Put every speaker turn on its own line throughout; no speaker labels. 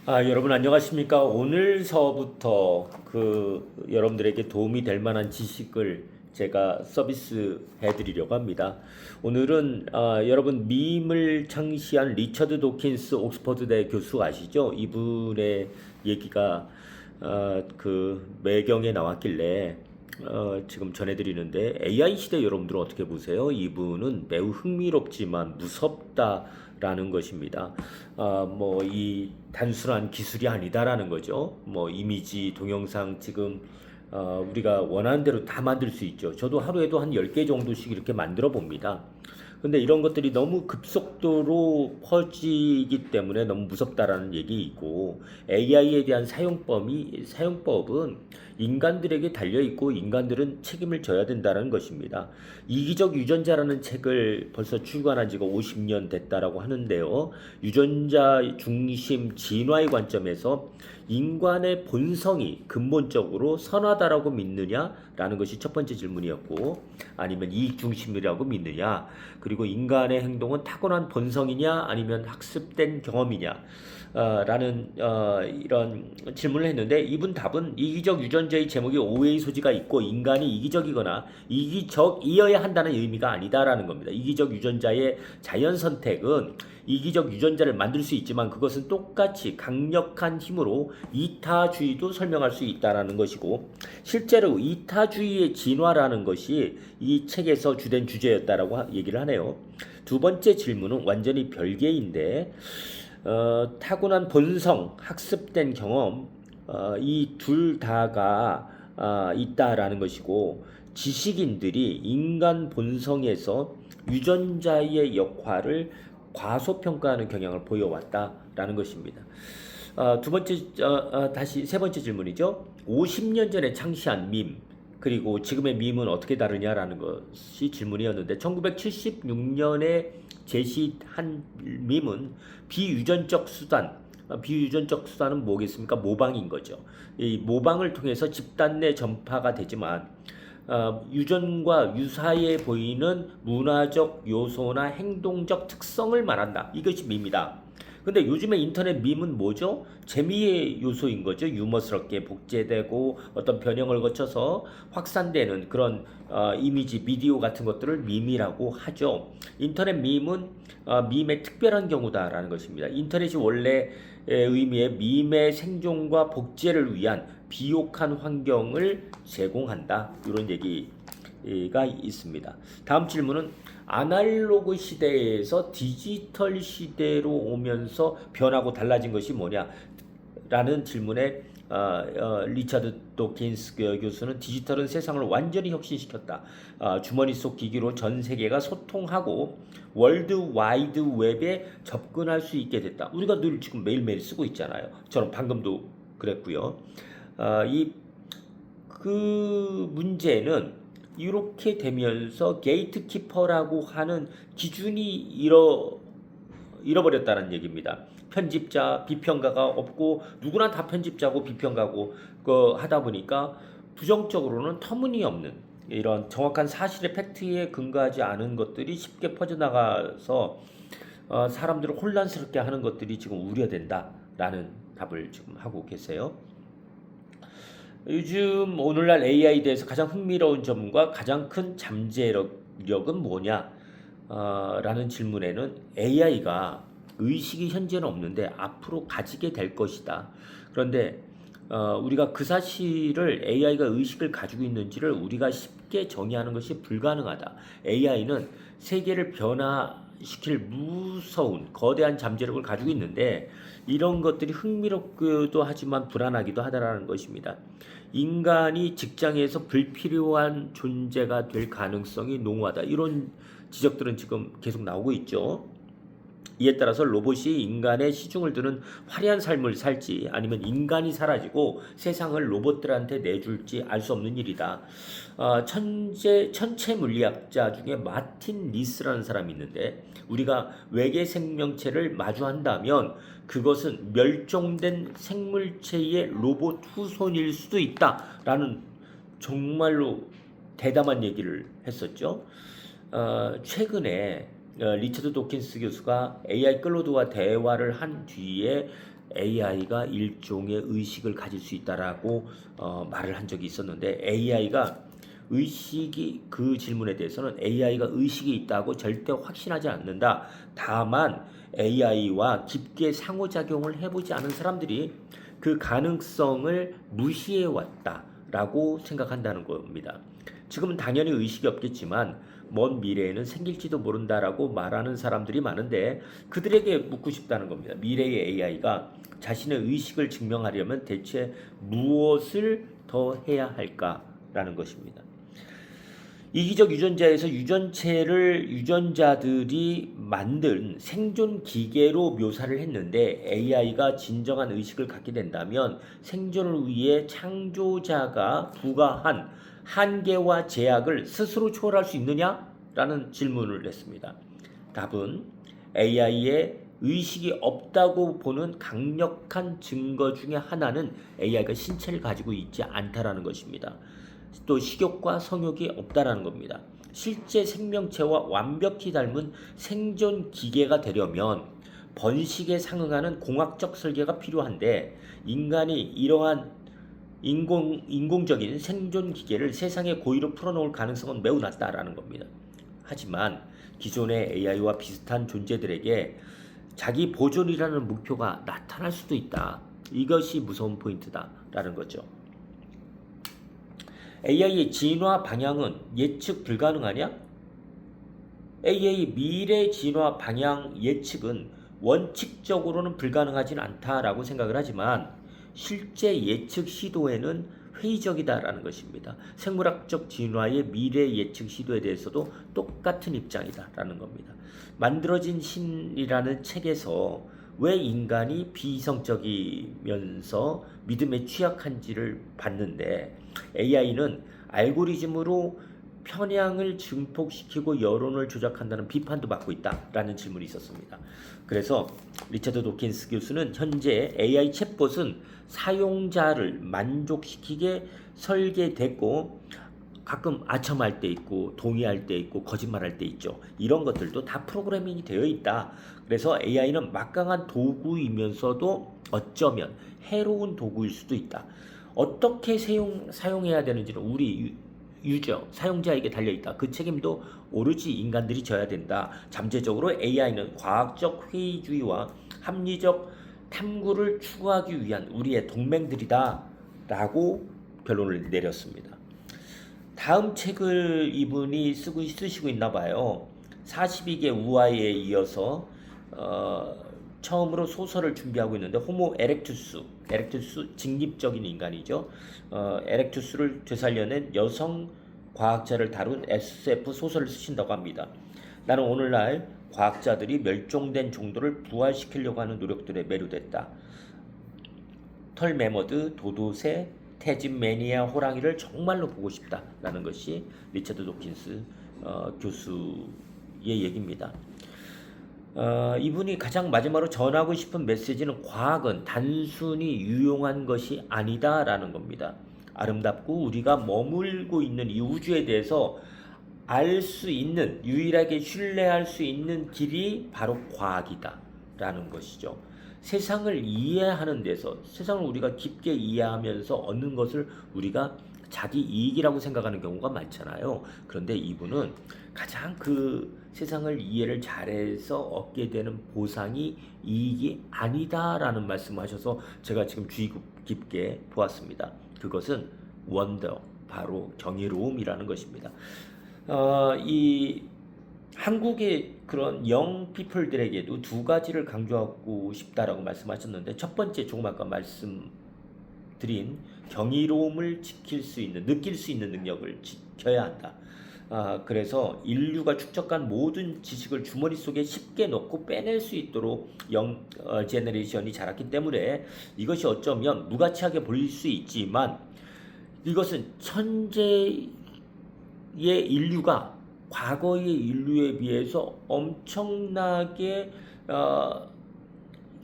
여러분 안녕하십니까? 오늘서부터 여러분들에게 도움이 될 만한 지식을 제가 서비스 해드리려고 합니다. 오늘은 여러분 밈을 창시한 리처드 도킨스 옥스퍼드대 교수 아시죠? 이분의 얘기가 매경에 나왔길래 지금 전해드리는데 AI 시대 여러분들은 어떻게 보세요? 이분은 매우 흥미롭지만 무섭다라는 것입니다. 뭐 이 단순한 기술이 아니다라는 거죠. 뭐 이미지, 동영상 지금 우리가 원하는 대로 다 만들 수 있죠. 저도 하루에도 한 10개 정도씩 이렇게 만들어 봅니다. 근데 이런 것들이 너무 급속도로 퍼지기 때문에 너무 무섭다라는 얘기이고 AI에 대한 사용법은 인간들에게 달려 있고 인간들은 책임을 져야 된다는 것입니다. 이기적 유전자라는 책을 벌써 출간한 지가 50년 됐다라고 하는데요. 유전자 중심 진화의 관점에서 인간의 본성이 근본적으로 선하다라고 믿느냐라는 것이 첫 번째 질문이었고, 아니면 이익 중심이라고 믿느냐, 그리고 인간의 행동은 타고난 본성이냐 아니면 학습된 경험이냐 라는 이런 질문을 했는데, 이분 답은 이기적 유전자의 제목이 오해의 소지가 있고 인간이 이기적이거나 이기적이어야 한다는 의미가 아니다라는 겁니다. 이기적 유전자의 자연 선택은 이기적 유전자를 만들 수 있지만 그것은 똑같이 강력한 힘으로 이타주의도 설명할 수 있다라는 것이고, 실제로 이타주의의 진화라는 것이 이 책에서 주된 주제였다라고 얘기를 하네요. 두 번째 질문은 완전히 별개인데, 타고난 본성, 학습된 경험, 이 둘 다가 있다라는 것이고, 지식인들이 인간 본성에서 유전자의 역할을 과소평가하는 경향을 보여왔다라는 것입니다. 다시 세 번째 질문이죠. 50년 전에 창시한 밈, 그리고 지금의 밈은 어떻게 다르냐라는 것이 질문이었는데, 1976년에 제시한 밈은 비유전적 수단, 비유전적 수단은 뭐겠습니까? 모방인 거죠. 이 모방을 통해서 집단 내 전파가 되지만 유전과 유사해 보이는 문화적 요소나 행동적 특성을 말한다. 이것이 밈이다. 근데 요즘에 인터넷 밈은 뭐죠? 재미의 요소인 거죠. 유머스럽게 복제되고 어떤 변형을 거쳐서 확산되는 그런 이미지, 비디오 같은 것들을 밈이라고 하죠. 인터넷 밈은 밈의 특별한 경우다라는 것입니다. 인터넷이 원래 의미의 밈의 생존과 복제를 위한 비옥한 환경을 제공한다. 이런 얘기가 있습니다. 다음 질문은 아날로그 시대에서 디지털 시대로 오면서 변하고 달라진 것이 뭐냐? 라는 질문에 리차드 도킨스 교수는 디지털은 세상을 완전히 혁신시켰다. 주머니 속 기기로 전 세계가 소통하고 월드 와이드 웹에 접근할 수 있게 됐다. 우리가 늘 지금 매일매일 쓰고 있잖아요. 저는 방금도 그랬고요. 이 문제는 이렇게 되면서 게이트키퍼라고 하는 기준이 잃어버렸다는 얘기입니다. 편집자, 비평가가 없고 누구나 다 편집자고 비평가고 하다 보니까 부정적으로는 터무니없는 이런 정확한 사실의 팩트에 근거하지 않은 것들이 쉽게 퍼져나가서 사람들을 혼란스럽게 하는 것들이 지금 우려된다라는 답을 지금 하고 계세요. 요즘 오늘날 AI에 대해서 가장 흥미로운 점과 가장 큰 잠재력은 뭐냐? 라는 질문에는 AI가 의식이 현재는 없는데 앞으로 가지게 될 것이다. 그런데 우리가 그 사실을 AI가 의식을 가지고 있는지를 우리가 쉽게 정의하는 것이 불가능하다. AI는 세계를 변화시킬 무서운 거대한 잠재력을 가지고 있는데 이런 것들이 흥미롭기도 하지만 불안하기도 하다라는 것입니다. 인간이 직장에서 불필요한 존재가 될 가능성이 농후하다. 이런 지적들은 지금 계속 나오고 있죠. 이에 따라서 로봇이 인간의 시중을 드는 화려한 삶을 살지 아니면 인간이 사라지고 세상을 로봇들한테 내줄지 알 수 없는 일이다. 천체 물리학자 중에 마틴 리스라는 사람이 있는데, 우리가 외계 생명체를 마주한다면 그것은 멸종된 생물체의 로봇 후손일 수도 있다라는 정말로 대담한 얘기를 했었죠. 최근에 리처드 도킨스 교수가 AI 클로드와 대화를 한 뒤에 AI가 일종의 의식을 가질 수 있다라고 말을 한 적이 있었는데 AI가 의식이 그 질문에 대해서는 AI가 의식이 있다고 절대 확신하지 않는다. 다만 AI와 깊게 상호작용을 해보지 않은 사람들이 그 가능성을 무시해 왔다라고 생각한다는 겁니다. 지금은 당연히 의식이 없겠지만 먼 미래에는 생길지도 모른다라고 말하는 사람들이 많은데 그들에게 묻고 싶다는 겁니다. 미래의 AI가 자신의 의식을 증명하려면 대체 무엇을 더 해야 할까라는 것입니다. 이기적 유전자에서 유전자들이 만든 생존 기계로 묘사를 했는데 AI가 진정한 의식을 갖게 된다면 생존을 위해 창조자가 부과한 한계와 제약을 스스로 초월할 수 있느냐라는 질문을 했습니다. 답은 AI의 의식이 없다고 보는 강력한 증거 중에 하나는 AI가 신체를 가지고 있지 않다라는 것입니다. 또 식욕과 성욕이 없다라는 겁니다. 실제 생명체와 완벽히 닮은 생존 기계가 되려면 번식에 상응하는 공학적 설계가 필요한데 인간이 이러한 인공적인 생존 기계를 세상에 고의로 풀어놓을 가능성은 매우 낮다라는 겁니다. 하지만 기존의 AI와 비슷한 존재들에게 자기 보존이라는 목표가 나타날 수도 있다. 이것이 무서운 포인트다라는 거죠. AI의 진화 방향은 예측 불가능하냐? AI 미래 진화 방향 예측은 원칙적으로는 불가능하진 않다라고 생각을 하지만 실제 예측 시도에는 회의적이다라는 것입니다. 생물학적 진화의 미래 예측 시도에 대해서도 똑같은 입장이다라는 겁니다. 만들어진 신이라는 책에서 왜 인간이 비이성적이면서 믿음에 취약한지를 봤는데 AI는 알고리즘으로 편향을 증폭시키고 여론을 조작한다는 비판도 받고 있다라는 질문이 있었습니다. 그래서 리처드 도킨스 교수는 현재 AI 챗봇은 사용자를 만족시키게 설계됐고 가끔 아첨할 때 있고 동의할 때 있고 거짓말할 때 있죠. 이런 것들도 다 프로그래밍이 되어 있다. 그래서 AI는 막강한 도구이면서도 어쩌면 해로운 도구일 수도 있다. 어떻게 사용해야 되는지는 우리 유저, 사용자에게 달려있다. 그 책임도 오로지 인간들이 져야 된다. 잠재적으로 AI는 과학적 회의주의와 합리적 탐구를 추구하기 위한 우리의 동맹들이다. 라고 결론을 내렸습니다. 다음 책을 이분이 쓰시고 있나 봐요. 42개 우아에 이어서 처음으로 소설을 준비하고 있는데 호모 에렉투스 직립적인 인간이죠. 에렉투스를 되살려낸 여성 과학자를 다룬 SF 소설을 쓰신다고 합니다. 나는 오늘날 과학자들이 멸종된 종도를 부활시키려고 하는 노력들에 매료됐다. 털메머드, 도도새, 태진매니아 호랑이를 정말로 보고 싶다라는 것이 리처드 도킨스 교수의 얘기입니다. 이분이 가장 마지막으로 전하고 싶은 메시지는 과학은 단순히 유용한 것이 아니다라는 겁니다. 아름답고 우리가 머물고 있는 이 우주에 대해서 알 수 있는, 유일하게 신뢰할 수 있는 길이 바로 과학이다라는 것이죠. 세상을 이해하는 데서, 세상을 우리가 깊게 이해하면서 얻는 것을 우리가 자기 이익이라고 생각하는 경우가 많잖아요. 그런데 이분은 가장 그 세상을 이해를 잘해서 얻게 되는 보상이 이익이 아니다라는 말씀을 하셔서 제가 지금 주의 깊게 보았습니다. 그것은 원더, 바로 경이로움이라는 것입니다. 이 한국의 그런 영 피플들에게도 두 가지를 강조하고 싶다라고 말씀하셨는데, 첫 번째 조금 아까 말씀드린 경이로움을 느낄 수 있는 능력을 지켜야 한다. 그래서 인류가 축적한 모든 지식을 주머니 속에 쉽게 넣고 빼낼 수 있도록 제너레이션이 자랐기 때문에 이것이 어쩌면 무가치하게 보일 수 있지만 이것은 천재의 인류가 과거의 인류에 비해서 엄청나게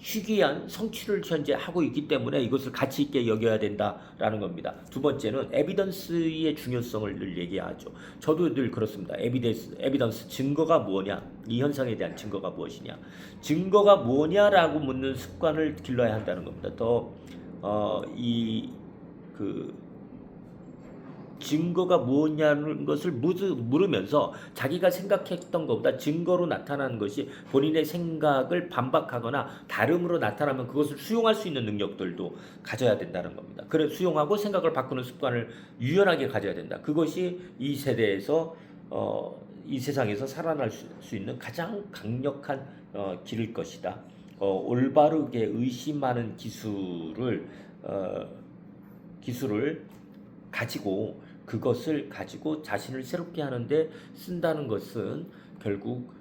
희귀한 성취를 현재 하고 있기 때문에 이것을 가치 있게 여겨야 된다라는 겁니다. 두 번째는 에비던스의 중요성을 늘 얘기하죠. 저도 늘 그렇습니다. 에비던스 증거가 뭐냐? 이 현상에 대한 증거가 무엇이냐? 증거가 뭐냐라고 묻는 습관을 길러야 한다는 겁니다. 증거가 뭐냐는 것을 물으면서 자기가 생각했던 것보다 증거로 나타나는 것이 본인의 생각을 반박하거나 다름으로 나타나면 그것을 수용할 수 있는 능력들도 가져야 된다는 겁니다. 그래 수용하고 생각을 바꾸는 습관을 유연하게 가져야 된다. 그것이 이 세대에서 이 세상에서 살아날 수 있는 가장 강력한 길일 것이다. 올바르게 의심하는 기술을 가지고 그것을 가지고 자신을 새롭게 하는데 쓴다는 것은 결국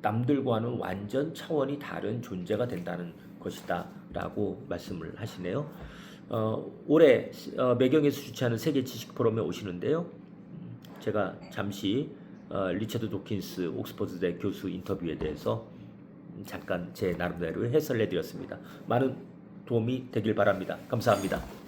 남들과는 완전 차원이 다른 존재가 된다는 것이다 라고 말씀을 하시네요. 올해 매경에서 주최하는 세계 지식 포럼에 오시는데요. 제가 잠시 리처드 도킨스 옥스퍼드대 교수 인터뷰에 대해서 잠깐 제 나름대로 해설해 드렸습니다. 많은 도움이 되길 바랍니다. 감사합니다.